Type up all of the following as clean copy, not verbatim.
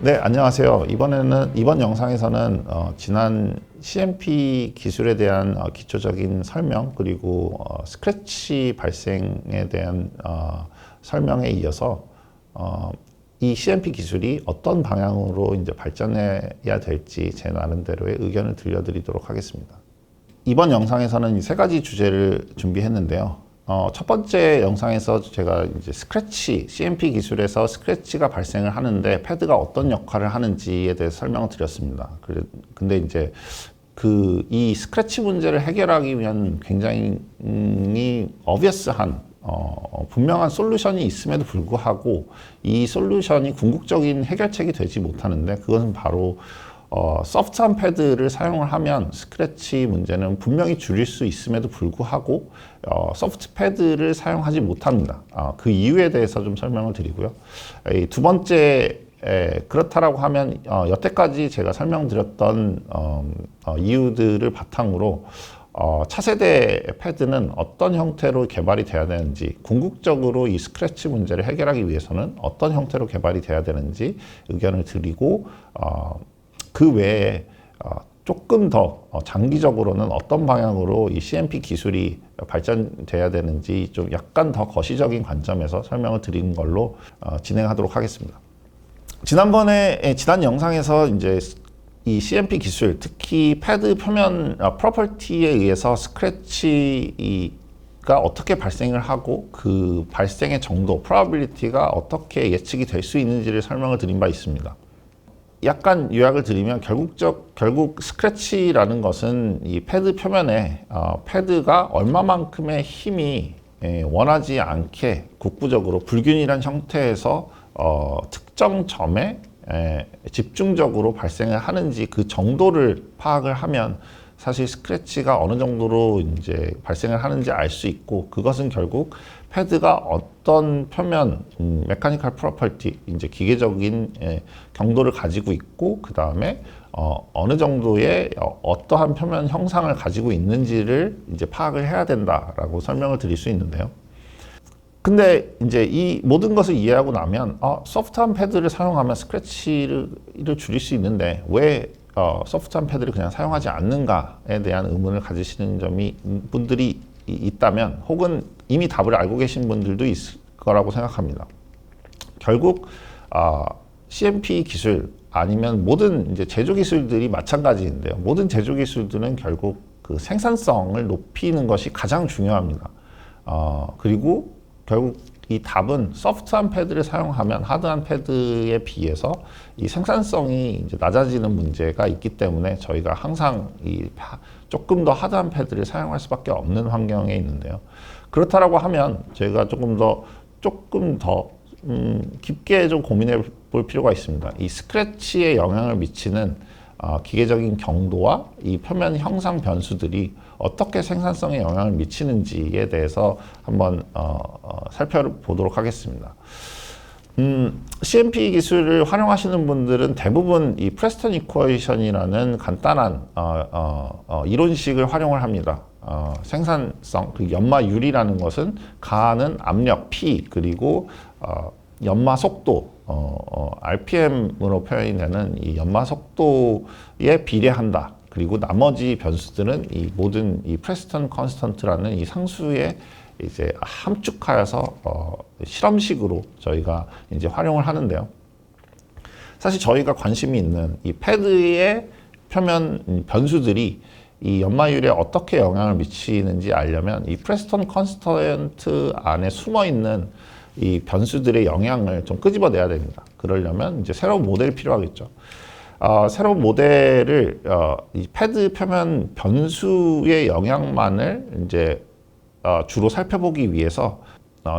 네, 안녕하세요. 이번 영상에서는 지난 CMP 기술에 대한 기초적인 설명, 그리고 스크래치 발생에 대한 설명에 이어서 이 CMP 기술이 어떤 방향으로 이제 발전해야 될지 제 나름대로의 의견을 들려드리도록 하겠습니다. 이번 영상에서는 이 세 가지 주제를 준비했는데요. 첫 번째 영상에서 제가 이제 CMP 기술에서 스크래치가 발생을 하는데 패드가 어떤 역할을 하는지에 대해서 설명을 드렸습니다. 근데 이제 이 스크래치 문제를 해결하기 위한 굉장히 obvious한 분명한 솔루션이 있음에도 불구하고 이 솔루션이 궁극적인 해결책이 되지 못하는데, 그것은 바로 소프트한 패드를 사용을 하면 스크래치 문제는 분명히 줄일 수 있음에도 불구하고 소프트 패드를 사용하지 못합니다. 그 이유에 대해서 좀 설명을 드리고요. 두 번째, 그렇다라고 하면 여태까지 제가 설명드렸던 이유들을 바탕으로 차세대 패드는 어떤 형태로 개발이 돼야 되는지, 궁극적으로 이 스크래치 문제를 해결하기 위해서는 어떤 형태로 개발이 돼야 되는지 의견을 드리고, 그 외에 조금 더 장기적으로는 어떤 방향으로 이 CMP 기술이 발전돼야 되는지 좀 약간 더 거시적인 관점에서 설명을 드리는 걸로 진행하도록 하겠습니다. 지난 영상에서 이제 이 CMP 기술, 특히 패드 표면 프로퍼티에 의해서 스크래치가 어떻게 발생을 하고 그 발생의 정도, probability가 어떻게 예측이 될 수 있는지를 설명을 드린 바 있습니다. 약간 요약을 드리면 결국 스크래치라는 것은 이 패드 표면에 패드가 얼마만큼의 힘이 원하지 않게 국부적으로 불균일한 형태에서 특정 점에 집중적으로 발생을 하는지 그 정도를 파악을 하면 사실 스크래치가 어느 정도로 이제 발생을 하는지 알 수 있고, 그것은 결국 패드가 어떤 표면 메카니컬 프로퍼티, 이제 기계적인 경도를 가지고 있고, 그 다음에 어느 정도의 어떠한 표면 형상을 가지고 있는지를 이제 파악을 해야 된다라고 설명을 드릴 수 있는데요. 근데 이제 이 모든 것을 이해하고 나면 소프트한 패드를 사용하면 스크래치를 줄일 수 있는데 왜 소프트한 패드를 그냥 사용하지 않는가에 대한 의문을 가지시는 분들이 있다면, 혹은 이미 답을 알고 계신 분들도 있을 거라고 생각합니다. 결국 CMP 기술 아니면 모든 이제 제조 기술들이 마찬가지인데요. 모든 제조 기술들은 결국 그 생산성을 높이는 것이 가장 중요합니다. 그리고 결국 이 답은 소프트한 패드를 사용하면 하드한 패드에 비해서 이 생산성이 이제 낮아지는 문제가 있기 때문에 저희가 항상 조금 더 하드한 패드를 사용할 수밖에 없는 환경에 있는데요. 그렇다라고 하면 저희가 조금 더 깊게 좀 고민해 볼 필요가 있습니다. 이 스크래치에 영향을 미치는 기계적인 경도와 이 표면 형상 변수들이 어떻게 생산성에 영향을 미치는지에 대해서 한번 살펴보도록 하겠습니다. CMP 기술을 활용하시는 분들은 대부분 이 프레스턴 이퀘이션이라는 간단한 이론식을 활용을 합니다. 생산성, 그 연마율이라는 것은 가하는 압력 P, 그리고 연마 속도, RPM으로 표현이 되는 이 연마 속도에 비례한다. 그리고 나머지 변수들은 이 모든 이 프레스턴 컨스턴트라는 이 상수에 이제 함축하여서 실험식으로 저희가 이제 활용을 하는데요. 사실 저희가 관심이 있는 이 패드의 표면 변수들이 이 연마율에 어떻게 영향을 미치는지 알려면 이 프레스턴 컨스턴트 안에 숨어 있는 이 변수들의 영향을 좀 끄집어내야 됩니다. 그러려면 이제 새로운 모델이 필요하겠죠. 새로운 모델을 이 패드 표면 변수의 영향만을 이제 주로 살펴보기 위해서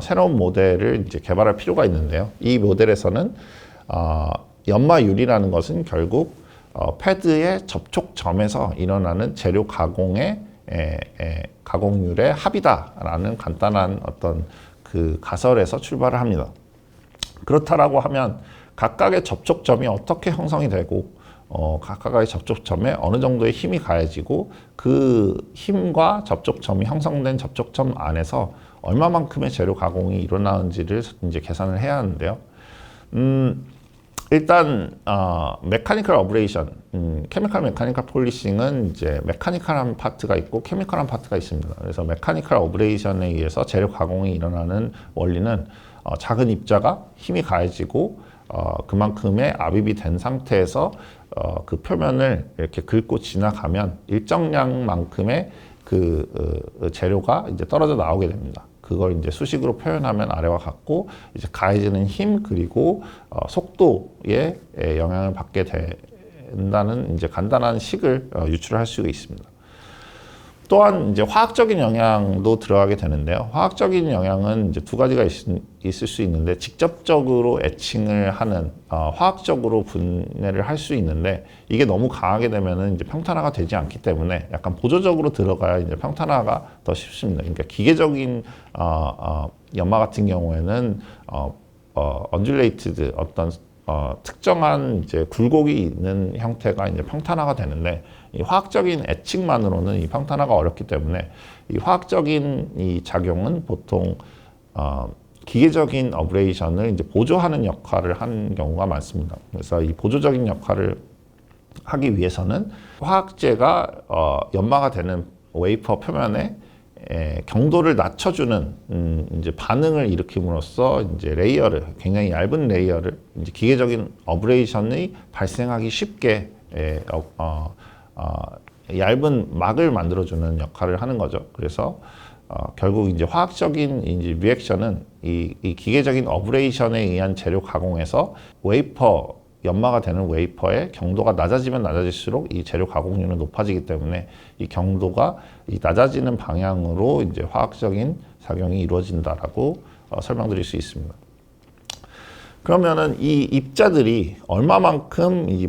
새로운 모델을 이제 개발할 필요가 있는데요. 이 모델에서는 연마율이라는 것은 결국 패드의 접촉점에서 일어나는 재료 가공의 가공률의 합이다라는 간단한 어떤 그 가설에서 출발을 합니다. 그렇다라고 하면 각각의 접촉점이 어떻게 형성이 되고 각각의 접촉점에 어느 정도의 힘이 가해지고 그 힘과 접촉점이 형성된 접촉점 안에서 얼마만큼의 재료 가공이 일어나는지를 이제 계산을 해야 하는데요. 일단 메카니컬 어브레이션, 케미컬 메카니컬 폴리싱은 이제 메카니컬한 파트가 있고 케미컬한 파트가 있습니다. 그래서 메카니컬 어브레이션에 의해서 재료 가공이 일어나는 원리는 작은 입자가 힘이 가해지고 그만큼의 압입이 된 상태에서 그 표면을 이렇게 긁고 지나가면 일정량만큼의 재료가 이제 떨어져 나오게 됩니다. 그걸 이제 수식으로 표현하면 아래와 같고, 이제 가해지는 힘 그리고 속도에 영향을 받게 된다는 이제 간단한 식을 유출할 수 있습니다. 또한 이제 화학적인 영향도 들어가게 되는데요. 화학적인 영향은 이제 두 가지가 있을 수 있는데, 직접적으로 에칭을 하는 화학적으로 분해를 할 수 있는데, 이게 너무 강하게 되면은 이제 평탄화가 되지 않기 때문에 약간 보조적으로 들어가야 이제 평탄화가 더 쉽습니다. 그러니까 기계적인 연마 같은 경우에는 언듈레이티드 어떤 특정한 이제 굴곡이 있는 형태가 이제 평탄화가 되는데, 이 화학적인 에칭만으로는 이 평탄화가 어렵기 때문에 이 화학적인 이 작용은 보통 기계적인 어브레이션을 이제 보조하는 역할을 하는 경우가 많습니다. 그래서 이 보조적인 역할을 하기 위해서는 화학제가 연마가 되는 웨이퍼 표면에 경도를 낮춰주는 이제 반응을 일으킴으로써 이제 레이어를, 굉장히 얇은 레이어를 이제 기계적인 어브레이션이 발생하기 쉽게 얇은 막을 만들어주는 역할을 하는 거죠. 그래서 결국 이제 화학적인 이제 리액션은 이 기계적인 어브레이션에 의한 재료 가공에서 웨이퍼, 연마가 되는 웨이퍼의 경도가 낮아지면 낮아질수록 이 재료 가공률은 높아지기 때문에 이 경도가 이 낮아지는 방향으로 이제 화학적인 작용이 이루어진다라고 설명드릴 수 있습니다. 그러면은 이 입자들이 얼마만큼 이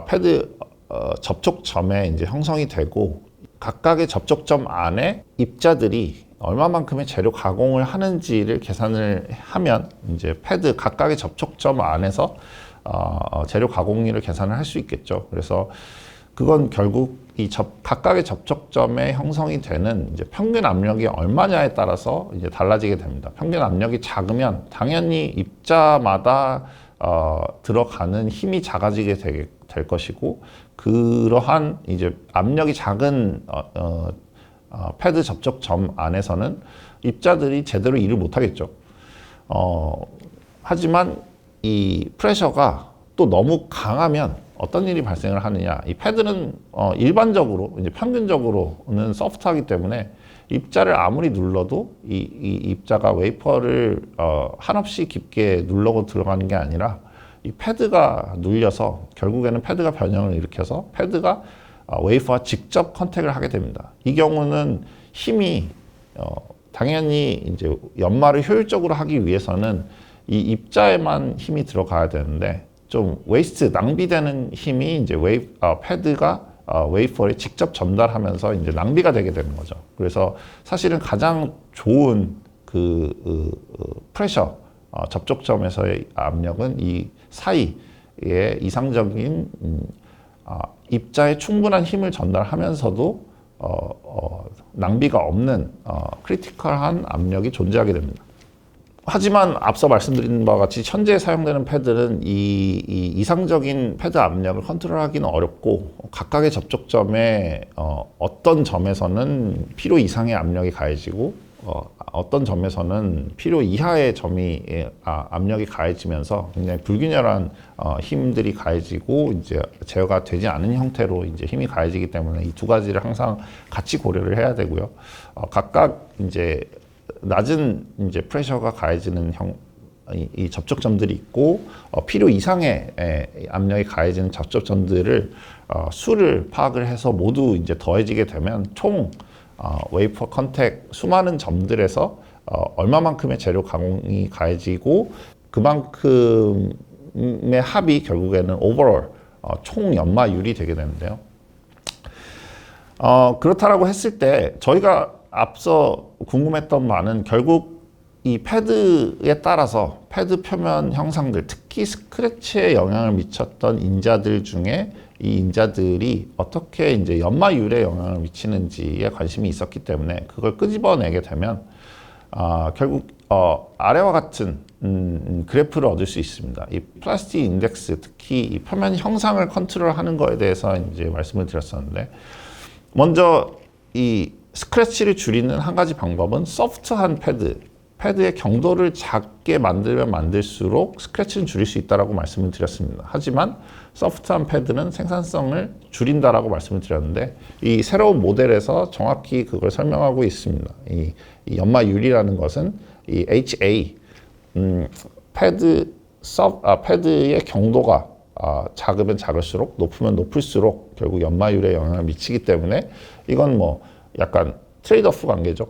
패드 접촉점에 이제 형성이 되고, 각각의 접촉점 안에 입자들이 얼마만큼의 재료 가공을 하는지를 계산을 하면 이제 패드 각각의 접촉점 안에서 재료 가공률을 계산을 할 수 있겠죠. 그래서 그건 결국 이 각각의 접촉점에 형성이 되는 이제 평균 압력이 얼마냐에 따라서 이제 달라지게 됩니다. 평균 압력이 작으면 당연히 입자마다 들어가는 힘이 작아지게 될 것이고, 그러한 이제 압력이 작은 패드 접촉점 안에서는 입자들이 제대로 일을 못 하겠죠. 하지만 이 프레셔가 또 너무 강하면 어떤 일이 발생을 하느냐, 이 패드는 일반적으로 이제 평균적으로는 소프트하기 때문에 입자를 아무리 눌러도 이 입자가 웨이퍼를 한없이 깊게 눌러고 들어가는 게 아니라 이 패드가 눌려서 결국에는 패드가 변형을 일으켜서 패드가 웨이퍼와 직접 컨택을 하게 됩니다. 이 경우는 힘이 당연히 이제 연마를 효율적으로 하기 위해서는 이 입자에만 힘이 들어가야 되는데, 좀 웨이스트, 낭비되는 힘이 이제 패드가 웨이퍼에 직접 전달하면서 이제 낭비가 되게 되는 거죠. 그래서 사실은 가장 좋은 프레셔, 접촉점에서의 압력은 이 사이에 이상적인 입자에 충분한 힘을 전달하면서도 낭비가 없는 크리티컬한 압력이 존재하게 됩니다. 하지만 앞서 말씀드린 바와 같이 현재 사용되는 패드는 이 이상적인 패드 압력을 컨트롤하기는 어렵고, 각각의 접촉점에 어떤 점에서는 필요 이상의 압력이 가해지고 어떤 점에서는 필요 이하의 압력이 가해지면서 굉장히 불균열한 힘들이 가해지고 이제 제어가 되지 않은 형태로 이제 힘이 가해지기 때문에 이 두 가지를 항상 같이 고려를 해야 되고요. 각각 이제 낮은 이제 프레셔가 가해지는 이 접촉점들이 있고, 필요 이상의 압력이 가해지는 접촉점들을 수를 파악을 해서 모두 이제 더해지게 되면 총 웨이퍼 컨택 수많은 점들에서 얼마만큼의 재료 가공이 가해지고, 그만큼의 합이 결국에는 오버롤 총 연마율이 되게 되는데요. 그렇다라고 했을 때 저희가 앞서 궁금했던 바는 결국 이 패드에 따라서 패드 표면 형상들, 특히 스크래치에 영향을 미쳤던 인자들 중에 이 인자들이 어떻게 이제 연마율에 영향을 미치는지에 관심이 있었기 때문에 그걸 끄집어내게 되면 결국 아래와 같은 그래프를 얻을 수 있습니다. 이 플라스틱 인덱스, 특히 이 표면 형상을 컨트롤하는 거에 대해서 이제 말씀을 드렸었는데, 먼저 이 스크래치를 줄이는 한 가지 방법은 소프트한 패드의 경도를 작게 만들면 만들수록 스크래치는 줄일 수 있다라고 말씀을 드렸습니다. 하지만 소프트한 패드는 생산성을 줄인다라고 말씀을 드렸는데, 이 새로운 모델에서 정확히 그걸 설명하고 있습니다. 이 연마율이라는 것은 이 HA 패드의 경도가 작으면 작을수록, 높으면 높을수록 결국 연마율에 영향을 미치기 때문에 이건 뭐 약간 트레이드오프 관계죠.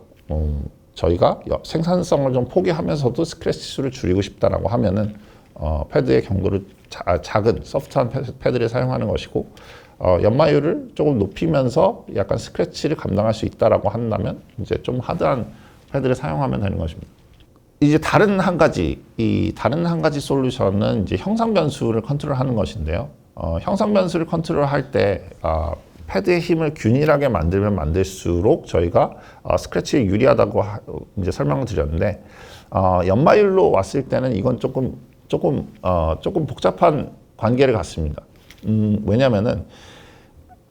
저희가 생산성을 좀 포기하면서도 스크래치 수를 줄이고 싶다라고 하면은 패드의 경도를 작은 소프트한 패드를 사용하는 것이고, 연마율을 조금 높이면서 약간 스크래치를 감당할 수 있다라고 한다면 이제 좀 하드한 패드를 사용하면 되는 것입니다. 이제 다른 한 가지 솔루션은 이제 형상 변수를 컨트롤하는 것인데요. 형상 변수를 컨트롤할 때 패드의 힘을 균일하게 만들면 만들수록 저희가 스크래치에 유리하다고 이제 설명을 드렸는데, 연마율로 왔을 때는 이건 조금 복잡한 관계를 갖습니다. 왜냐면은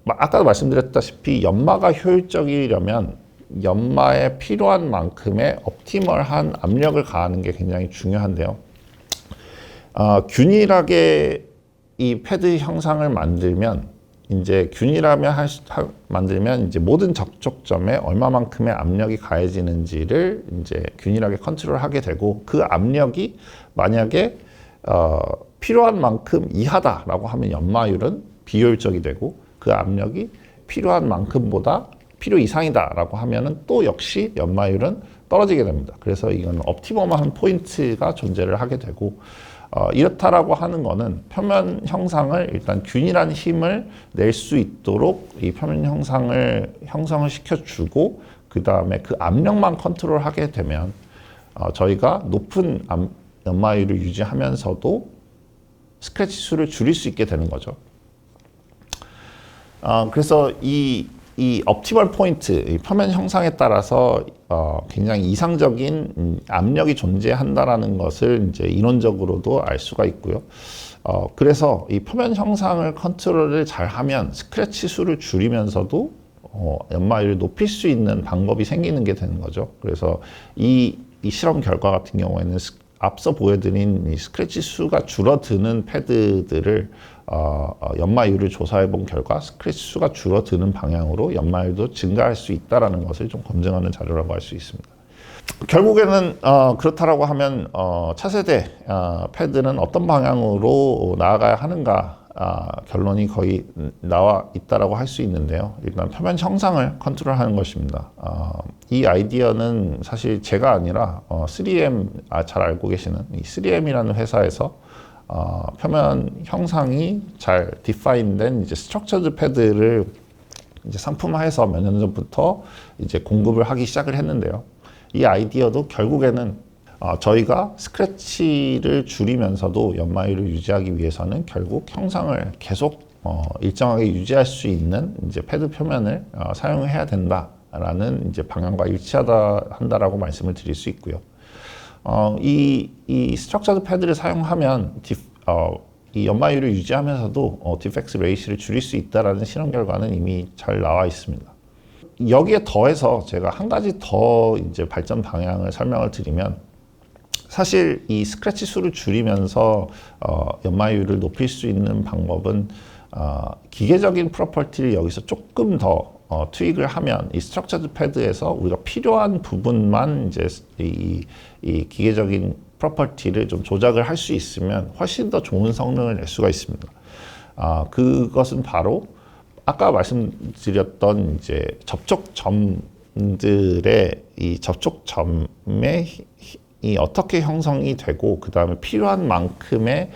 아까도 말씀드렸다시피 연마가 효율적이려면 연마에 필요한 만큼의 옵티멀한 압력을 가하는 게 굉장히 중요한데요. 균일하게 이 패드 형상을 만들면 이제 만들면 이제 모든 접촉점에 얼마만큼의 압력이 가해지는지를 이제 균일하게 컨트롤하게 되고, 그 압력이 만약에 필요한 만큼 이하다라고 하면 연마율은 비효율적이 되고, 그 압력이 필요한 만큼보다 필요 이상이다라고 하면은 또 역시 연마율은 떨어지게 됩니다. 그래서 이건 옵티머한 포인트가 존재를 하게 되고, 이렇다라고 하는 거는 표면 형상을 일단 균일한 힘을 낼 수 있도록 이 표면 형성을 시켜주고, 그 다음에 그 압력만 컨트롤하게 되면 저희가 높은 연마율을 유지하면서도 스크래치 수를 줄일 수 있게 되는 거죠. 그래서 이 옵티멀 포인트, 이 표면 형상에 따라서 굉장히 이상적인 압력이 존재한다라는 것을 이제 이론적으로도 알 수가 있고요. 그래서 이 표면 형상을 컨트롤을 잘하면 스크래치 수를 줄이면서도 연마율을 높일 수 있는 방법이 생기는 게 되는 거죠. 그래서 이 실험 결과 같은 경우에는 앞서 보여드린 이 스크래치 수가 줄어드는 패드들을 연마율을 조사해 본 결과 스크래치 수가 줄어드는 방향으로 연마율도 증가할 수 있다는 것을 좀 검증하는 자료라고 할 수 있습니다. 결국에는 그렇다라고 하면 차세대 패드는 어떤 방향으로 나아가야 하는가, 결론이 거의 나와 있다라고 할 수 있는데요. 일단 표면 형상을 컨트롤하는 것입니다. 이 아이디어는 사실 제가 아니라 3M 잘 알고 계시는 이 3M이라는 회사에서 표면 형상이 잘 디파인된 이제 스트럭처드 패드를 이제 상품화해서 몇 년 전부터 이제 공급을 하기 시작을 했는데요. 이 아이디어도 결국에는 저희가 스크래치를 줄이면서도 연마율을 유지하기 위해서는 결국 형상을 계속 일정하게 유지할 수 있는 이제 패드 표면을 사용해야 된다라는 이제 방향과 일치한다라고 말씀을 드릴 수 있고요. 이 스트럭처드 패드를 사용하면 이 연마율을 유지하면서도 디펙트 레이시를 줄일 수 있다라는 실험 결과는 이미 잘 나와 있습니다. 여기에 더해서 제가 한 가지 더 이제 발전 방향을 설명을 드리면, 사실 이 스크래치 수를 줄이면서 연마율을 높일 수 있는 방법은 기계적인 프로퍼티를 여기서 조금 더 트윅을 하면 이 스트럭처드 패드에서 우리가 필요한 부분만 이제 이 기계적인 프로퍼티를 좀 조작을 할 수 있으면 훨씬 더 좋은 성능을 낼 수가 있습니다. 그것은 바로 아까 말씀드렸던 이제 접촉점들의 이 접촉점의 이 어떻게 형성이 되고, 그 다음에 필요한 만큼의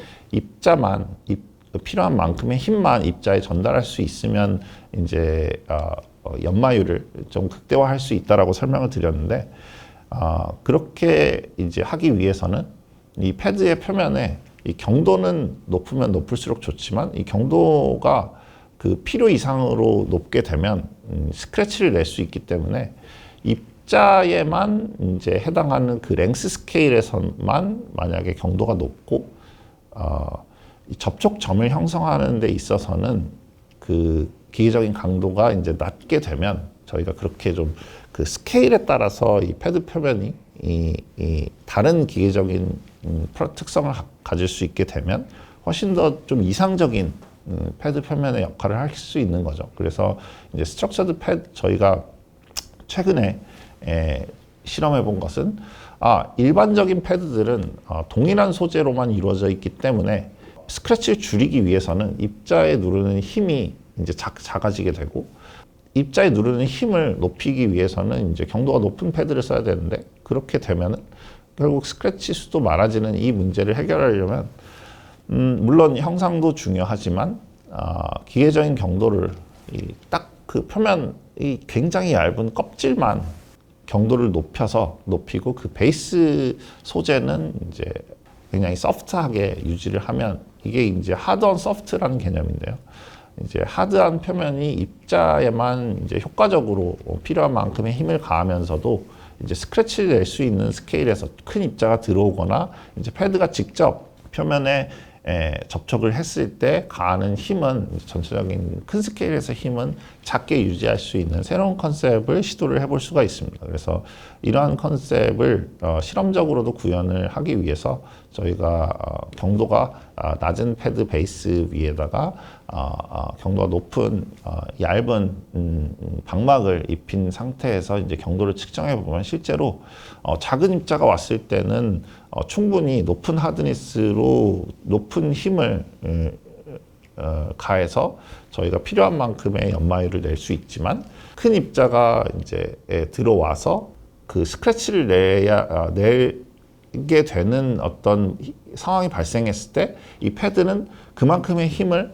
필요한 만큼의 힘만 입자에 전달할 수 있으면 이제 연마율을 좀 극대화할 수 있다라고 설명을 드렸는데, 그렇게 이제 하기 위해서는 이 패드의 표면에 이 경도는 높으면 높을수록 좋지만, 이 경도가 그 필요 이상으로 높게 되면 스크래치를 낼 수 있기 때문에 이 입자에만 이제 해당하는 그 랭스 스케일에서만 만약에 경도가 높고 이 접촉점을 형성하는 데 있어서는 그 기계적인 강도가 이제 낮게 되면 저희가 그렇게 좀 그 스케일에 따라서 이 패드 표면이 이 다른 기계적인 특성을 가질 수 있게 되면 훨씬 더 좀 이상적인 패드 표면의 역할을 할 수 있는 거죠. 그래서 이제 스트럭처드 패드 저희가 최근에 실험해 본 것은 일반적인 패드들은 동일한 소재로만 이루어져 있기 때문에 스크래치를 줄이기 위해서는 입자에 누르는 힘이 이제 작아지게 되고 입자에 누르는 힘을 높이기 위해서는 이제 경도가 높은 패드를 써야 되는데 그렇게 되면은 결국 스크래치 수도 많아지는 이 문제를 해결하려면 물론 형상도 중요하지만 기계적인 경도를 딱 그 표면이 굉장히 얇은 껍질만 경도를 높이고 그 베이스 소재는 이제 굉장히 소프트하게 유지를 하면 이게 이제 하드한 소프트라는 개념인데요. 이제 하드한 표면이 입자에만 이제 효과적으로 필요한 만큼의 힘을 가하면서도 이제 스크래치를 낼 수 있는 스케일에서 큰 입자가 들어오거나 이제 패드가 직접 표면에 접촉을 했을 때 가하는 힘은 전체적인 큰 스케일에서 힘은 작게 유지할 수 있는 새로운 컨셉을 시도를 해볼 수가 있습니다. 그래서 이러한 컨셉을 실험적으로도 구현을 하기 위해서 저희가 경도가 낮은 패드 베이스 위에다가 경도가 높은 얇은 방막을 입힌 상태에서 이제 경도를 측정해 보면 실제로 작은 입자가 왔을 때는 충분히 높은 하드니스로 높은 힘을 가해서 저희가 필요한 만큼의 연마율을 낼 수 있지만 큰 입자가 이제 들어와서 그 스크래치를 내게 되는 어떤 상황이 발생했을 때 이 패드는 그만큼의 힘을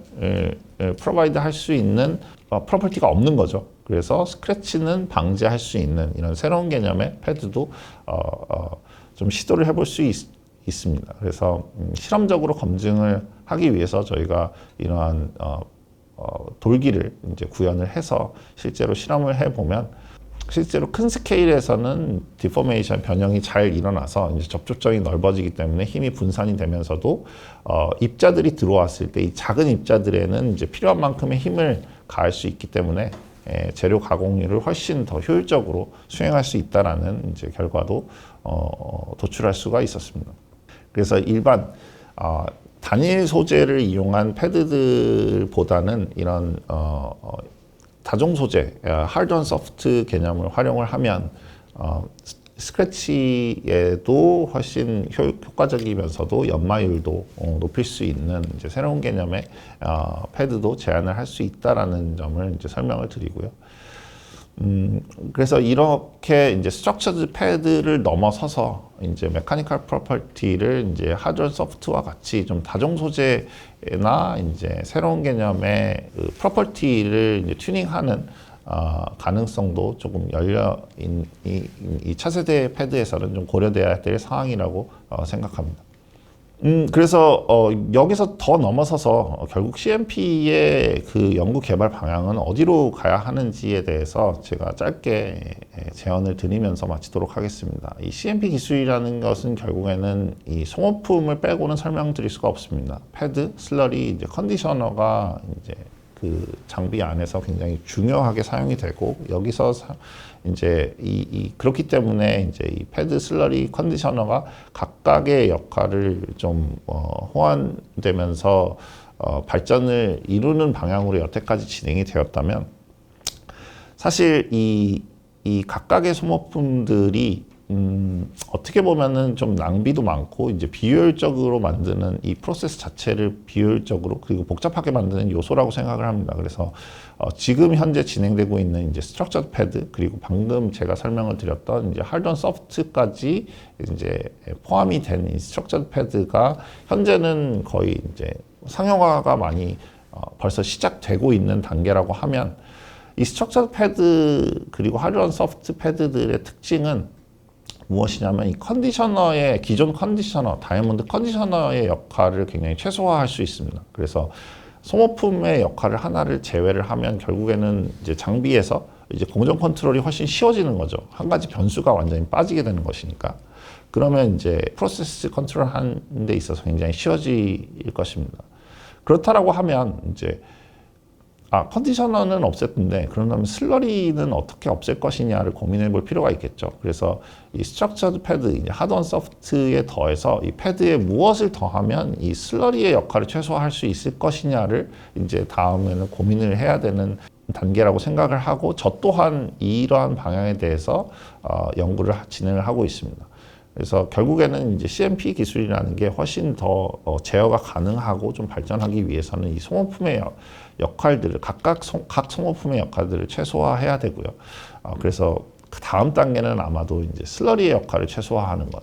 프로바이드 할 수 있는 프로퍼티가 없는 거죠. 그래서 스크래치는 방지할 수 있는 이런 새로운 개념의 패드도 좀 시도를 해볼 수 있습니다. 그래서 실험적으로 검증을 하기 위해서 저희가 이러한 돌기를 이제 구현을 해서 실제로 실험을 해보면 실제로 큰 스케일에서는 디포메이션 변형이 잘 일어나서 이제 접촉점이 넓어지기 때문에 힘이 분산이 되면서도 입자들이 들어왔을 때 이 작은 입자들에는 이제 필요한 만큼의 힘을 가할 수 있기 때문에 재료 가공률을 훨씬 더 효율적으로 수행할 수 있다라는 이제 결과도 도출할 수가 있었습니다. 그래서 일반 단일 소재를 이용한 패드들보다는 이런 다종 소재, 하드 앤 소프트 개념을 활용을 하면 스크래치에도 훨씬 효과적이면서도 연마율도 높일 수 있는 이제 새로운 개념의 패드도 제안을 할 수 있다라는 점을 이제 설명을 드리고요. 그래서 이렇게 이제 스트럭처드 패드를 넘어서서 이제 메카니컬 프로퍼티를 이제 하드 앤 소프트와 같이 좀 다종 소재나 이제 새로운 개념의 그 프로퍼티를 이제 튜닝하는 가능성도 조금 열려 이 차세대 패드에서는 좀 고려돼야 될 상황이라고 생각합니다. 그래서 여기서 더 넘어서서 결국 CMP의 그 연구 개발 방향은 어디로 가야 하는지에 대해서 제가 짧게 제언을 드리면서 마치도록 하겠습니다. 이 CMP 기술이라는 것은 결국에는 이 소모품을 빼고는 설명드릴 수가 없습니다. 패드, 슬러리, 이제 컨디셔너가 이제 그 장비 안에서 굉장히 중요하게 사용이 되고 여기서 이제 그렇기 때문에 이제 이 패드, 슬러리, 컨디셔너가 각각의 역할을 좀 호환되면서 발전을 이루는 방향으로 여태까지 진행이 되었다면 사실 이 각각의 소모품들이 어떻게 보면은 좀 낭비도 많고 이제 비효율적으로 만드는 이 프로세스 자체를 비효율적으로 그리고 복잡하게 만드는 요소라고 생각을 합니다. 그래서 지금 현재 진행되고 있는 이제 스트럭처드 패드 그리고 방금 제가 설명을 드렸던 이제 하드 앤 소프트까지 이제 포함이 된 이 스트럭처드 패드가 현재는 거의 이제 상용화가 많이 벌써 시작되고 있는 단계라고 하면 이 스트럭처드 패드 그리고 하드 앤 소프트 패드들의 특징은 무엇이냐면 이 컨디셔너의 기존 컨디셔너, 다이아몬드 컨디셔너의 역할을 굉장히 최소화할 수 있습니다. 그래서 소모품의 역할을 하나를 제외를 하면 결국에는 이제 장비에서 이제 공정 컨트롤이 훨씬 쉬워지는 거죠. 한 가지 변수가 완전히 빠지게 되는 것이니까. 그러면 이제 프로세스 컨트롤 하는 데 있어서 굉장히 쉬워질 것입니다. 그렇다라고 하면 이제 컨디셔너는 없앴던데 그런다면 슬러리는 어떻게 없앨 것이냐를 고민해 볼 필요가 있겠죠. 그래서 이 스트럭처드 패드, 이제 하드원 소프트에 더해서 이 패드에 무엇을 더하면 이 슬러리의 역할을 최소화할 수 있을 것이냐를 이제 다음에는 고민을 해야 되는 단계라고 생각을 하고, 저 또한 이러한 방향에 대해서 연구를 진행을 하고 있습니다. 그래서 결국에는 이제 CMP 기술이라는 게 훨씬 더 제어가 가능하고 좀 발전하기 위해서는 이 소모품의 역할들을 각 소모품의 역할들을 최소화해야 되고요. 그래서 그 다음 단계는 아마도 이제 슬러리의 역할을 최소화하는 것.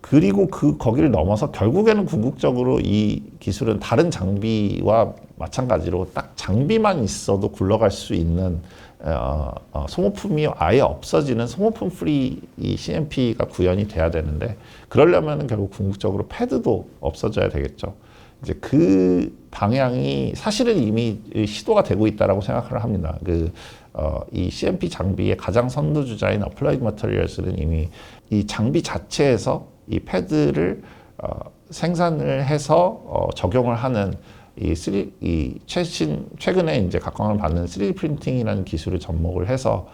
그리고 거기를 넘어서 결국에는 궁극적으로 이 기술은 다른 장비와 마찬가지로 딱 장비만 있어도 굴러갈 수 있는 소모품이 아예 없어지는 소모품 프리 이 CMP가 구현이 돼야 되는데, 그러려면 결국 궁극적으로 패드도 없어져야 되겠죠. 이제 그 방향이 사실은 이미 시도가 되고 있다라고 생각을 합니다. 이 CMP 장비의 가장 선두주자인 어플라이드 머터리얼스는 이미 이 장비 자체에서 이 패드를 생산을 해서 적용을 하는 최근에 이제 각광을 받는 3D 프린팅이라는 기술을 접목을 해서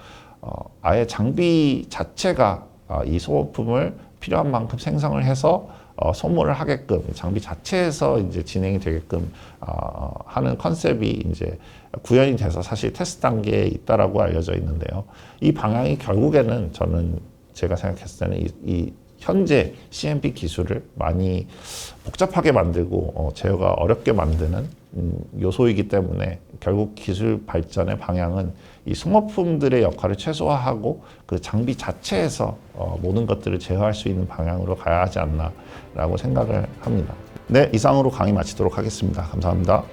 아예 장비 자체가 이 소모품을 필요한 만큼 생성을 해서 소모를 하게끔, 장비 자체에서 이제 진행이 되게끔 하는 컨셉이 이제 구현이 돼서 사실 테스트 단계에 있다라고 알려져 있는데요. 이 방향이 결국에는 제가 생각했을 때는 이 현재 CMP 기술을 많이 복잡하게 만들고 제어가 어렵게 만드는 요소이기 때문에, 결국 기술 발전의 방향은 이 소모품들의 역할을 최소화하고 그 장비 자체에서 모든 것들을 제어할 수 있는 방향으로 가야 하지 않나라고 생각을 합니다. 네, 이상으로 강의 마치도록 하겠습니다. 감사합니다.